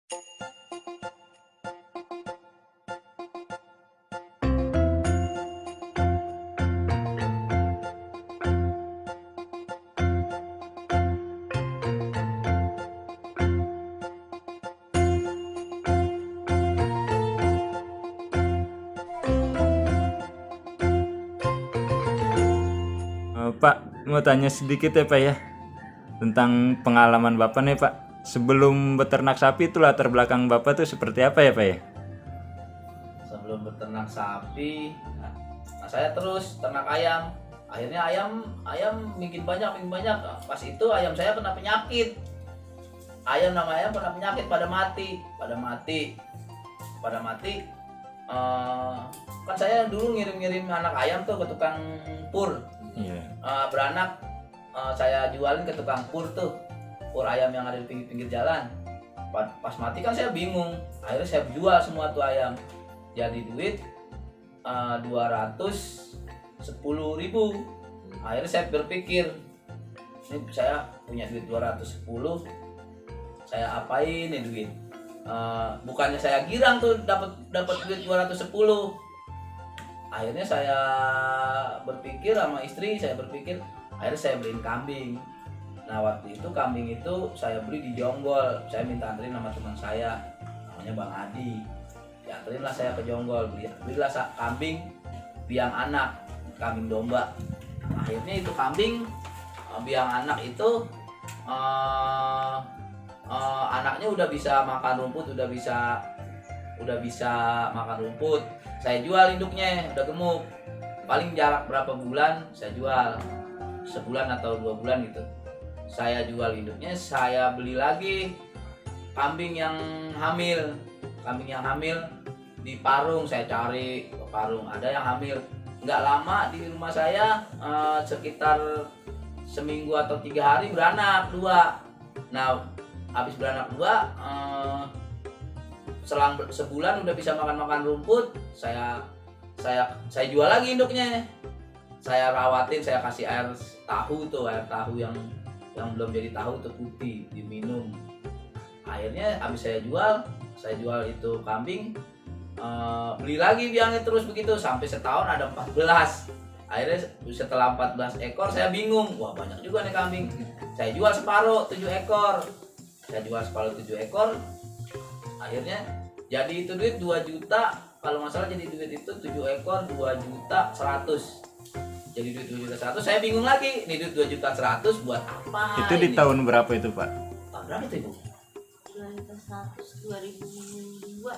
Pak, mau tanya sedikit ya Pak ya, tentang pengalaman Bapak nih Pak. Sebelum beternak sapi itu latar belakang Bapak tuh seperti apa ya Pak ya? Sebelum beternak sapi, saya terus ternak ayam. Akhirnya ayam makin banyak. Pas itu ayam saya kena penyakit. Nama ayam kena penyakit, pada mati. Kan saya dulu ngirim anak ayam tuh ke tukang pur. Iya. Beranak, saya jualin ke tukang pur tuh, pur ayam yang ada di pinggir jalan. Pas mati kan saya bingung, akhirnya saya jual semua tuh ayam, jadi duit 210.000. Akhirnya saya berpikir, ini saya punya duit 210, saya apain nih duit? Bukannya saya girang tuh dapat duit 210. Akhirnya saya berpikir sama istri, akhirnya saya beliin kambing. Nah waktu itu kambing itu saya beli di Jonggol, saya minta anterin sama teman saya namanya Bang Adi. Dianterin lah saya ke Jonggol, belilah kambing biang anak, kambing domba. Akhirnya itu kambing biang anak itu anaknya udah bisa makan rumput, udah bisa makan rumput. Saya jual induknya, udah gemuk. Paling jarak berapa bulan saya jual, sebulan atau 2 bulan gitu. Saya jual induknya, saya beli lagi kambing yang hamil. Di Parung, saya cari ke Parung, ada yang hamil. Nggak lama di rumah saya, sekitar seminggu atau 3 hari beranak 2. Nah, habis beranak 2, selang sebulan udah bisa makan rumput, saya jual lagi induknya. Saya rawatin, saya kasih air tahu yang belum jadi tahu tuh putih diminum. Akhirnya habis saya jual itu kambing, beli lagi biangnya terus begitu sampai setahun ada 14. Akhirnya setelah 14 ekor saya bingung, wah banyak juga nih kambing. Saya jual separuh 7 ekor. Akhirnya jadi itu duit 2 juta, kalau nggak salah jadi duit itu 7 ekor 2.100.000. Jadi duit 2.100.000, saya bingung lagi, nih duit 2.100.000 buat apa? Itu di tahun berapa itu Pak? Tahun berapa itu Ibu? 2002.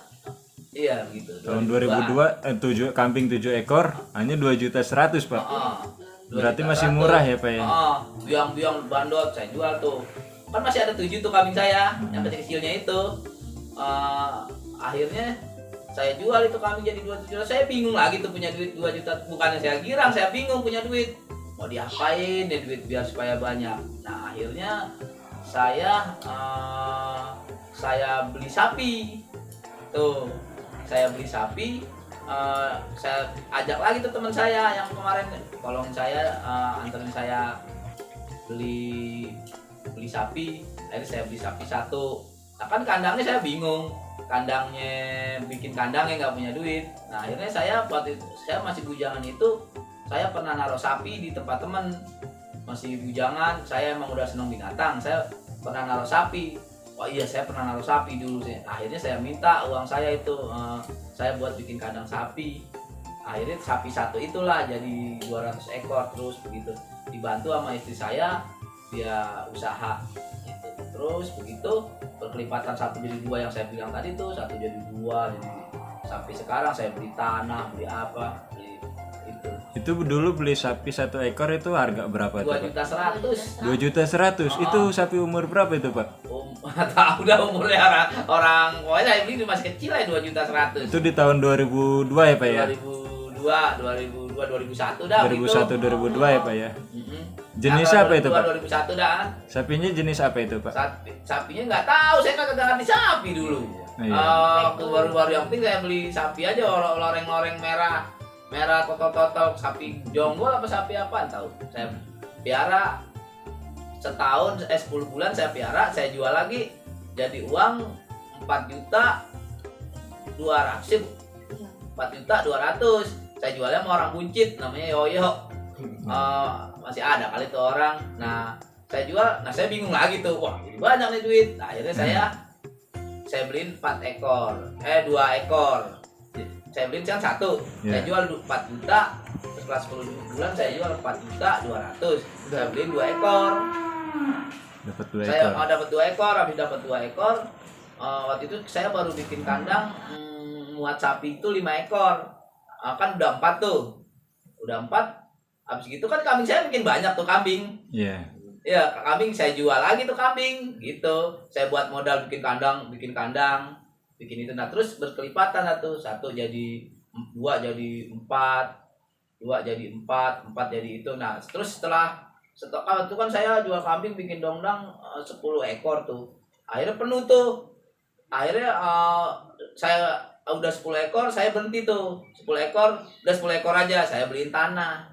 Iya begitu. Tahun 2002, kambing 7 ekor hanya 2.100.000 Pak. Berarti masih murah ya Pak ya? Biang bandot saya jual tuh. Kan masih ada 7 tuh kambing saya, yang kecil-kecilnya itu. Akhirnya saya jual itu kambing jadi 2 juta. Saya bingung lagi tuh punya duit 2 juta. Bukannya saya girang, saya bingung punya duit. Mau diapain ya duit biar supaya banyak. Nah akhirnya saya beli sapi. Tuh, saya beli sapi. Saya ajak lagi tuh teman saya yang kemarin tolongin saya, anterin saya beli sapi. Akhirnya saya beli sapi 1. Nah kan kandangnya saya bingung, bikin kandangnya nggak punya duit. Nah akhirnya saya masih bujangan itu, saya pernah naruh sapi di tempat teman. Masih bujangan, saya emang udah seneng binatang, saya pernah naruh sapi. Oh iya, saya pernah naruh sapi dulu. Akhirnya saya minta uang saya itu, saya buat bikin kandang sapi. Akhirnya sapi 1 itulah jadi 200 ekor terus begitu. Dibantu sama istri saya, dia usaha. Terus begitu perkelipatan 1 jadi 2 yang saya bilang tadi tuh, 1 jadi 2, jadi sampai sekarang saya beli tanah, beli apa, beli itu. Itu dulu beli sapi 1 ekor itu harga berapa tuh Pak? 2.100.000. 2.100.000. Itu sapi umur berapa itu Pak? Tahu dah umurnya orang pokoknya saya beli masih kecil ya 2.100.000. Itu di tahun 2002 ya Pak ya? 2002, 2001 dah. 2001, 2002 ya Pak ya? Jenis apa itu Pak? 2001 dah. Sapinya jenis apa itu Pak? Sapinya nggak tahu, saya kagak ganti sapi dulu. Waktu baru-baru yang penting saya beli sapi aja, loreng-loreng merah total sapi jonggol apa sapi apaan tahu. Saya piara setahun 10 bulan saya piara, saya jual lagi jadi uang 4.200.000, 4.200.000. Saya jualnya sama orang buncit namanya Yoyo. Masih ada kali tuh orang. Nah, saya jual, saya bingung lagi tuh. Wah, ini banyak nih duit. Nah, akhirnya saya beliin 2 ekor. Saya beliin kan 1. Saya jual 4 juta. Setelah 10 bulan saya jual 4.200.000. Saya beliin 2 ekor. Dapat 2 ekor. Saya dapat 2 ekor, habis dapat 2 ekor. Waktu itu saya baru bikin kandang muat sapi itu 5 ekor. Kan udah 4 tuh. Udah 4. Habis gitu kan kambing saya bikin banyak tuh kambing. Iya. Ya, kambing saya jual lagi tuh kambing gitu. Saya buat modal bikin kandang, bikin itu. Nah, terus berkelipatan lah tuh. 1 jadi 2 jadi 4, 2 jadi 4, 4 jadi itu. Nah, terus setelah itu kan saya jual kambing bikin dongdang 10 ekor tuh. Akhirnya penuh tuh. Akhirnya saya udah 10 ekor, saya berhenti tuh. 10 ekor, udah 10 ekor aja. Saya beliin tanah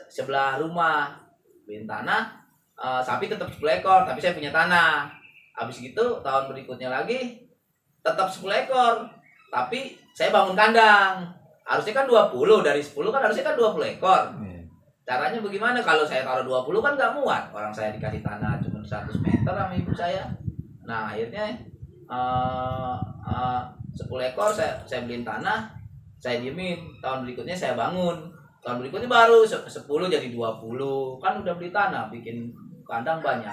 sebelah rumah. Beliin tanah, sapi tetap 10 ekor, tapi saya punya tanah. Habis gitu, tahun berikutnya lagi, tetap 10 ekor. Tapi saya bangun kandang. Harusnya kan 20, dari 10 kan harusnya kan 20 ekor. Caranya bagaimana? Kalau saya taruh 20 kan nggak muat. Orang saya dikasih tanah cuma 100 meter sama ibu saya. Nah, akhirnya 10 ekor saya beliin tanah, saya diemin. Tahun berikutnya saya bangun. Tahun berikutnya baru 10 jadi 20. Kan udah beli tanah, bikin kandang banyak.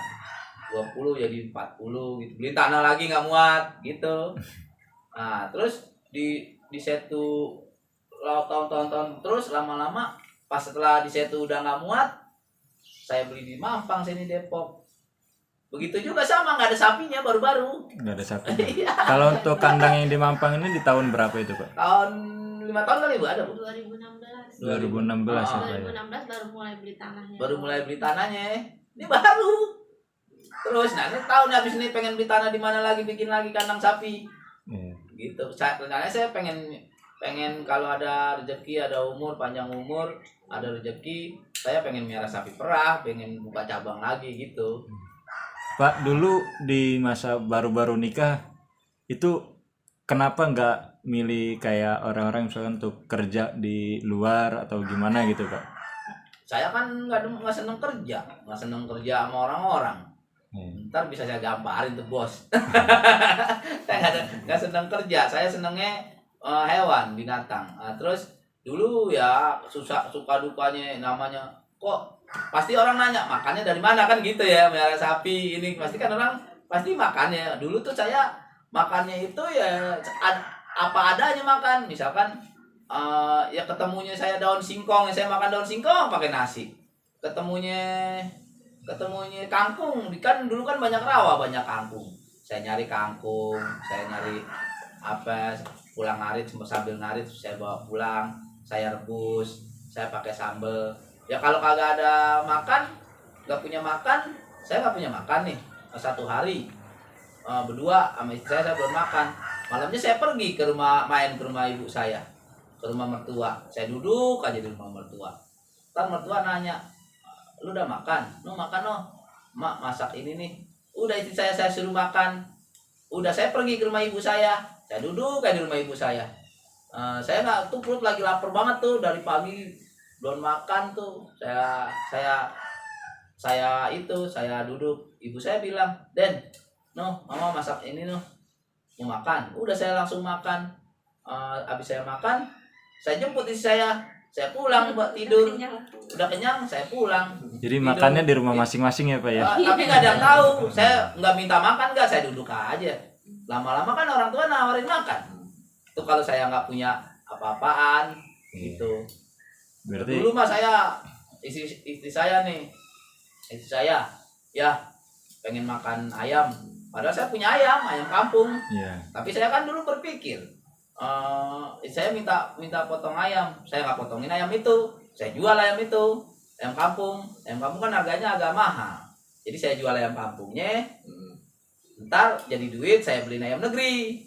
20 jadi 40 gitu. Beli tanah lagi nggak muat gitu. Nah, terus di setu tahun-tahun terus lama-lama pas setelah di setu udah nggak muat, saya beli di Mampang sini Depok. Begitu juga sama, nggak ada sapinya baru-baru. Nggak ada sapinya. Kalau untuk kandang yang di Mampang ini di tahun berapa itu, Pak? Tahun 5 tahun kali Bu ada Bu. 2016 ya, Pak. 2016 baru mulai beli tanahnya. Baru mulai beli tanahnya. Ini baru. Terus ini tahun habis ini pengen beli tanah di mana lagi, bikin lagi kandang sapi. Gitu. Rencananya saya pengen kalau ada rezeki, ada umur, panjang umur, ada rezeki, saya pengen miara sapi perah, pengen buka cabang lagi gitu. Pak, dulu di masa baru-baru nikah itu kenapa nggak milih kayak orang-orang misalkan untuk kerja di luar atau gimana gitu, Pak? Saya kan nggak seneng kerja sama orang-orang. Ntar bisa saya gamparin tuh bos. Saya nggak seneng kerja, saya senengnya hewan, binatang. Terus dulu ya suka dukanya namanya kok pasti orang nanya makannya dari mana kan gitu ya, melihara sapi ini pasti kan orang pasti makannya. Dulu tuh saya makannya itu ya apa adanya makan. Misalkan ya ketemunya saya daun singkong, ya saya makan daun singkong pakai nasi. Ketemunya kangkung, kan dulu kan banyak rawa, banyak kangkung. Saya nyari kangkung, saya nyari pulang ngarit, sambil ngarit saya bawa pulang, saya rebus, saya pakai sambal. Ya kalau kagak ada makan, nggak punya makan, saya nggak punya makan nih. 1 hari berdua sama istri saya belum makan. Malamnya saya pergi main ke rumah ibu saya, ke rumah mertua. Saya duduk aja di rumah mertua. Ntar mertua nanya, lu udah makan? Lu makan no? Mak masak ini nih. Udah istri saya suruh makan. Udah saya pergi ke rumah ibu saya duduk aja di rumah ibu saya. Saya nggak tuh perut lagi lapar banget tuh dari pagi belum makan tuh. Saya duduk. Ibu saya bilang, Den, no, mama masak ini no, mau makan. Udah saya langsung makan. Habis saya makan, saya jemput istri saya pulang buat tidur. Udah kenyang, saya pulang. Jadi tidur. Makannya di rumah masing-masing ya, Pak ya? Tapi nggak ada yang tahu. Saya nggak minta makan, saya duduk aja. Lama-lama kan orang tua nawarin makan. Itu kalau saya nggak punya apa-apaan gitu. Berarti Dulu mah saya istri saya ya pengen makan ayam. Padahal saya punya ayam kampung. ya. Tapi saya kan dulu berpikir, saya minta potong ayam, saya nggak potongin ayam itu, saya jual ayam itu, ayam kampung kan harganya agak mahal. Jadi saya jual ayam kampungnya, ntar jadi duit saya beliin ayam negeri.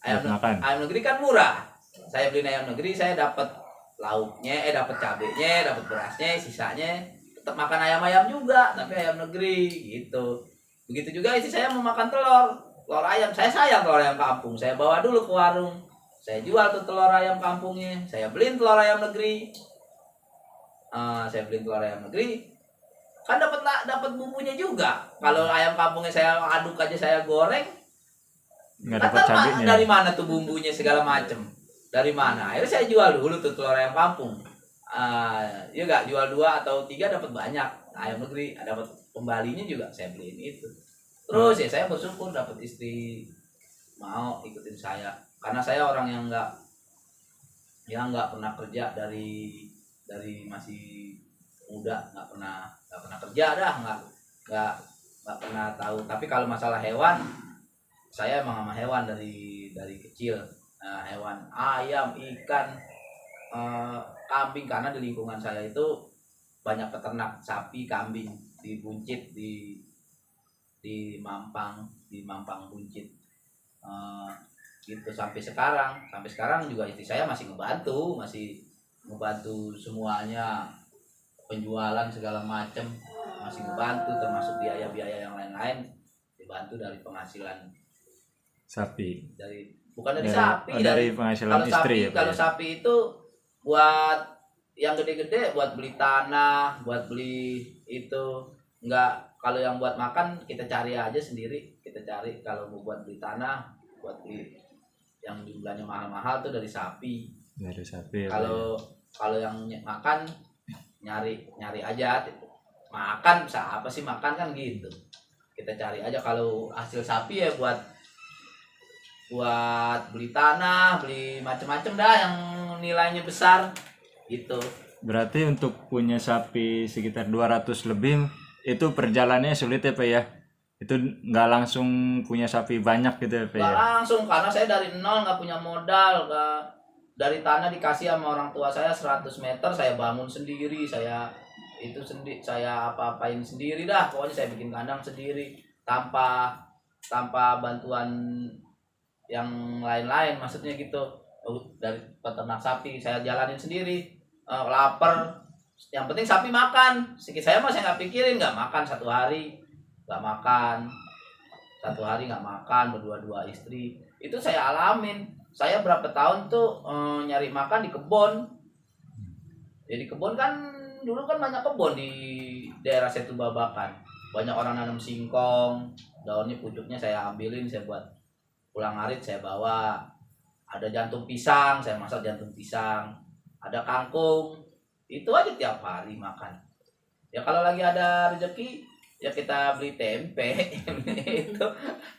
Ayam negeri kan murah. Saya beliin ayam negeri, saya dapat lauknya, dapat cabenya, dapat berasnya, sisanya tetap makan ayam juga, tapi ayam negeri gitu. Begitu juga istri saya mau makan telur. telur ayam. Saya sayang telur ayam kampung. Saya bawa dulu ke warung. Saya jual tuh telur ayam kampungnya. Saya beliin telur ayam negeri. Saya beliin telur ayam negeri. Kan dapat bumbunya juga. Kalau ayam kampungnya saya aduk aja, saya goreng, Nggak dapat cabenya. dari mana tuh bumbunya segala macem? Dari mana? Akhirnya saya jual dulu tuh telur ayam kampung. Ya nggak, jual 2 atau 3 dapat banyak. Ayam negeri dapat kembalinya juga, saya beliin itu. Terus ya saya bersyukur dapat istri mau ikutin saya, karena saya orang yang nggak pernah kerja dari masih muda, nggak pernah kerja dah, nggak pernah tahu. Tapi kalau masalah hewan, saya emang sama hewan dari kecil. Hewan, ayam, ikan, kambing, karena di lingkungan saya itu banyak peternak sapi, kambing di Buncit, di Mampang Buncit. Gitu sampai sekarang juga istri saya masih ngebantu semuanya, penjualan segala macam masih ngebantu, termasuk biaya-biaya yang lain-lain dibantu dari penghasilan Sapi. Bukan dari sapi, dari penghasilan kalau istri sapi, ya, Pak, kalau ya? sapi itu buat yang gede-gede, buat beli tanah, buat beli itu. Enggak, kalau yang buat makan kita cari aja sendiri, kita cari. Kalau mau buat beli tanah, buat beli yang jumlahnya mahal-mahal tuh dari sapi. Dari sapi ya, Pak, ya? Kalau yang makan nyari aja, makan bisa apa sih, makan kan gitu, kita cari aja. Kalau hasil sapi ya buat beli tanah, beli macem-macem dah yang nilainya besar gitu. Berarti untuk punya sapi sekitar 200 lebih itu perjalanannya sulit ya, Pak, ya? Itu nggak langsung punya sapi banyak gitu ya, Pak, Nggak ya? langsung, karena saya dari nol, nggak punya modal. Dari tanah dikasih sama orang tua saya 100 meter, saya bangun sendiri, saya apa-apain sendiri dah. Pokoknya saya bikin kandang sendiri tanpa bantuan yang lain-lain, maksudnya gitu. Dari peternak sapi saya jalanin sendiri. Lapar, yang penting sapi makan. Sedikit saya mah saya nggak pikirin, nggak makan satu hari nggak makan, berdua istri. Itu saya alamin. Saya berapa tahun tuh nyari makan di kebun. Jadi kebun kan dulu kan banyak kebun di daerah Setu Babakan. Banyak orang nanam singkong, daunnya pucuknya saya ambilin, saya buat pulang arit, saya bawa. Ada jantung pisang, saya masak jantung pisang. Ada kangkung. Itu aja tiap hari makan. Ya kalau lagi ada rezeki ya kita beli tempe.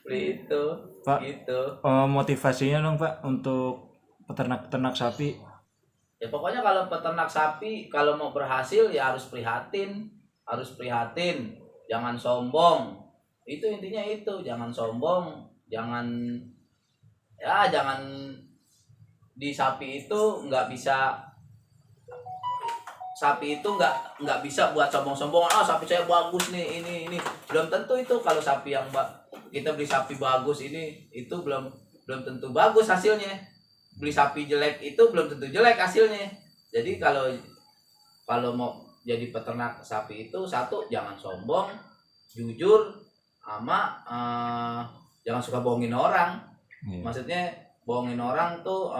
beli itu Pak, gitu. Motivasinya dong, Pak, untuk peternak sapi. Ya pokoknya kalau peternak sapi, kalau mau berhasil ya harus prihatin, jangan sombong. Itu intinya itu, jangan sombong, jangan di sapi itu nggak bisa buat sombong-sombongan. Sapi saya bagus nih, ini belum tentu itu. Kalau sapi yang kita beli sapi bagus itu belum tentu bagus hasilnya. Beli sapi jelek itu belum tentu jelek hasilnya. Jadi kalau mau jadi peternak sapi itu, satu, jangan sombong, jujur, sama jangan suka bohongin orang. Maksudnya bohongin orang tuh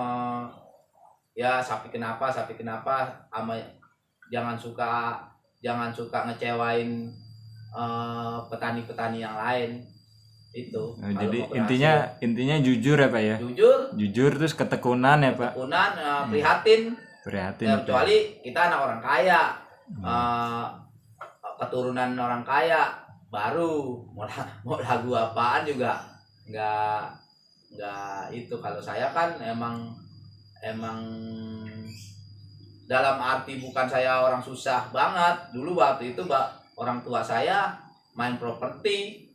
ya sapi kenapa, sama jangan suka ngecewain petani-petani yang lain itu. Jadi intinya jujur ya, Pak, ya? Jujur terus ketekunan ya, Pak? Prihatin ya, kecuali kita anak orang kaya, keturunan orang kaya, baru mau lagu apaan juga nggak itu. Kalau saya kan emang dalam arti bukan saya orang susah banget. Dulu waktu itu orang tua saya main properti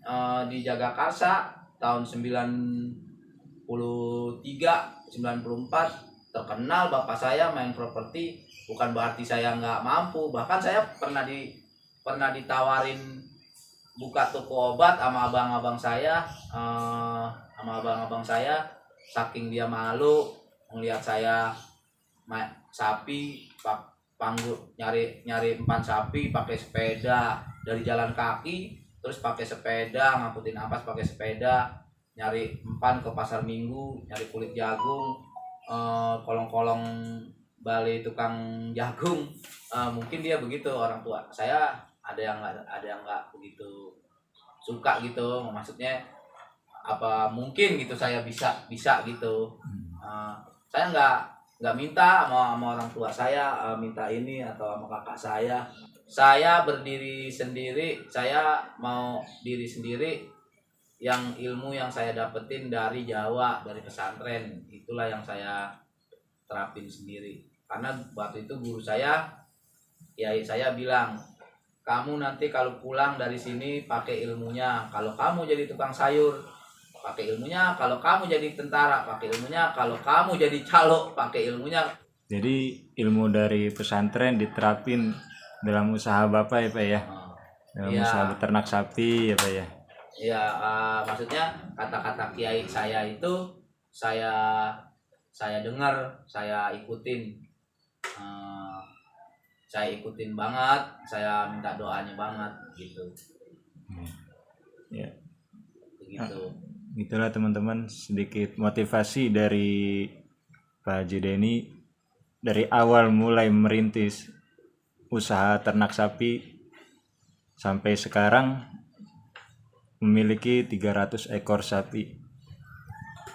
di Jagakarsa tahun 93, 94. Terkenal bapak saya main properti. Bukan berarti saya nggak mampu. Bahkan saya pernah ditawarin buka toko obat sama abang-abang saya. Saking dia malu melihat saya sapi nyari empan sapi pakai sepeda dari jalan kaki, terus pakai sepeda ngangkutin ampas pakai sepeda. nyari empan ke pasar minggu, nyari kulit jagung, kolong-kolong balai tukang jagung. Mungkin dia begitu orang tua saya. Ada yang nggak begitu suka gitu, maksudnya apa mungkin gitu saya bisa gitu. Saya nggak minta sama orang tua saya, minta ini atau sama kakak saya berdiri sendiri, saya mau diri sendiri. Yang ilmu yang saya dapetin dari Jawa, dari pesantren, itulah yang saya terapin sendiri. Karena waktu itu guru saya, kiai saya bilang, kamu nanti kalau pulang dari sini pakai ilmunya. Kalau kamu jadi tukang sayur, pakai ilmunya. Kalau kamu jadi tentara, pakai ilmunya. Kalau kamu jadi calo, pakai ilmunya. Jadi ilmu dari pesantren diterapin dalam usaha Bapak ya Pak ya? Dalam Iya. usaha beternak sapi ya Pak ya? Ya, maksudnya kata-kata kiai saya itu saya dengar, saya ikutin. Saya ikutin banget, saya minta doanya banget gitu. Ya. Begitu. Itulah teman-teman sedikit motivasi dari Pak Haji Denny dari awal mulai merintis usaha ternak sapi sampai sekarang memiliki 300 ekor sapi.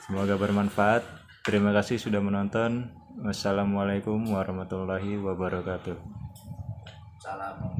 Semoga bermanfaat. Terima kasih sudah menonton. Wassalamualaikum warahmatullahi wabarakatuh. Salam.